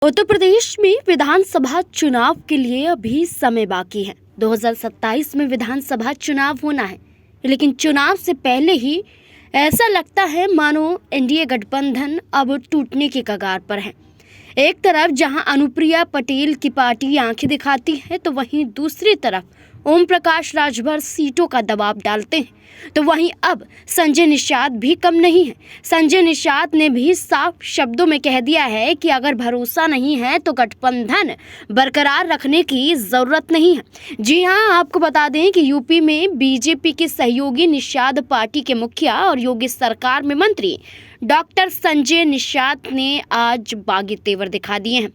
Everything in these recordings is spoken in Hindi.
उत्तर प्रदेश में विधानसभा चुनाव के लिए अभी समय बाकी है। 2027 में विधानसभा चुनाव होना है, लेकिन चुनाव से पहले ही ऐसा लगता है मानो एनडीए गठबंधन अब टूटने की कगार पर है। एक तरफ जहां अनुप्रिया पटेल की पार्टी आंखें दिखाती है, तो वहीं दूसरी तरफ ओम प्रकाश राजभर सीटों का दबाव डालते हैं। तो वहीं अब संजय निषाद भी कम नहीं है। संजय निषाद ने भी साफ शब्दों में कह दिया है कि अगर भरोसा नहीं है तो गठबंधन बरकरार रखने की जरूरत नहीं है। जी हां, आपको बता दें कि यूपी में बीजेपी के सहयोगी निषाद पार्टी के मुखिया और योगी सरकार में मंत्री डॉक्टर संजय निषाद ने आज बागी तेवर दिखा दिए हैं।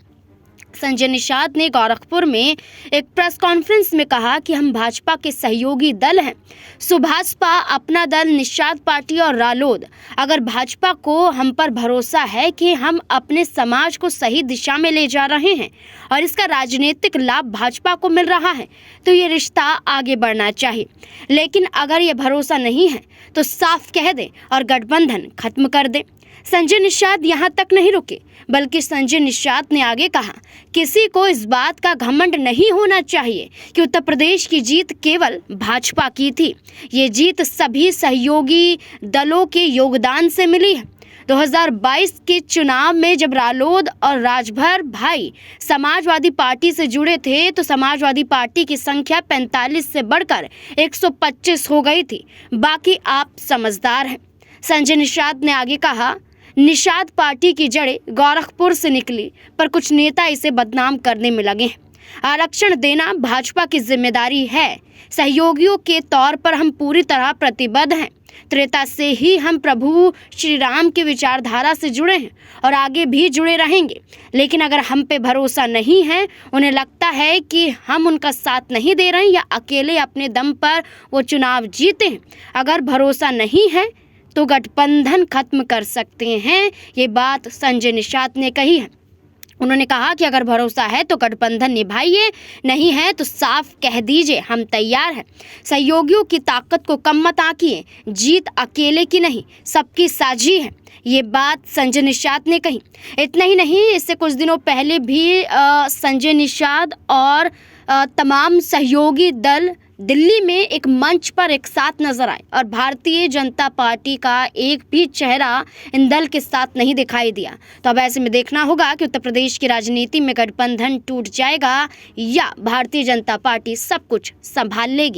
संजय निषाद ने गोरखपुर में एक प्रेस कॉन्फ्रेंस में कहा कि हम भाजपा के सहयोगी दल हैं। सुभाषपा, अपना दल, निषाद पार्टी और रालोद। अगर भाजपा को हम पर भरोसा है कि हम अपने समाज को सही दिशा में ले जा रहे हैं और इसका राजनीतिक लाभ भाजपा को मिल रहा है, तो ये रिश्ता आगे बढ़ना चाहिए। लेकिन अगर ये भरोसा नहीं है तो साफ कह दें और गठबंधन खत्म कर दें। संजय निषाद यहाँ तक नहीं रुके, बल्कि संजय निषाद ने आगे कहा, किसी को इस बात का घमंड नहीं होना चाहिए कि उत्तर प्रदेश की जीत केवल भाजपा की थी। ये जीत सभी सहयोगी दलों के योगदान से मिली है। 2022 के चुनाव में जब रालोद और राजभर भाई समाजवादी पार्टी से जुड़े थे, तो समाजवादी पार्टी की संख्या 45 से बढ़कर 125 हो गई थी। बाकी आप समझदार हैं। संजय निषाद ने आगे कहा, निषाद पार्टी की जड़ें गोरखपुर से निकली, पर कुछ नेता इसे बदनाम करने में लगे हैं। आरक्षण देना भाजपा की जिम्मेदारी है। सहयोगियों के तौर पर हम पूरी तरह प्रतिबद्ध हैं। त्रेता से ही हम प्रभु श्री राम की विचारधारा से जुड़े हैं और आगे भी जुड़े रहेंगे। लेकिन अगर हम पे भरोसा नहीं है, उन्हें लगता है कि हम उनका साथ नहीं दे रहे हैं या अकेले अपने दम पर वो चुनाव जीते हैं, अगर भरोसा नहीं है तो गठबंधन खत्म कर सकते हैं। ये बात संजय निषाद ने कही है। उन्होंने कहा कि अगर भरोसा है तो गठबंधन निभाइए, नहीं है तो साफ कह दीजिए हम तैयार हैं। सहयोगियों की ताकत को कम मत आंकिए, जीत अकेले की नहीं, सबकी साझी है। ये बात संजय निषाद ने कही। इतना ही नहीं, इससे कुछ दिनों पहले भी संजय निषाद और तमाम सहयोगी दल दिल्ली में एक मंच पर एक साथ नजर आए और भारतीय जनता पार्टी का एक भी चेहरा इन दल के साथ नहीं दिखाई दिया। तो अब ऐसे में देखना होगा कि उत्तर प्रदेश की राजनीति में गठबंधन टूट जाएगा या भारतीय जनता पार्टी सब कुछ संभाल लेगी।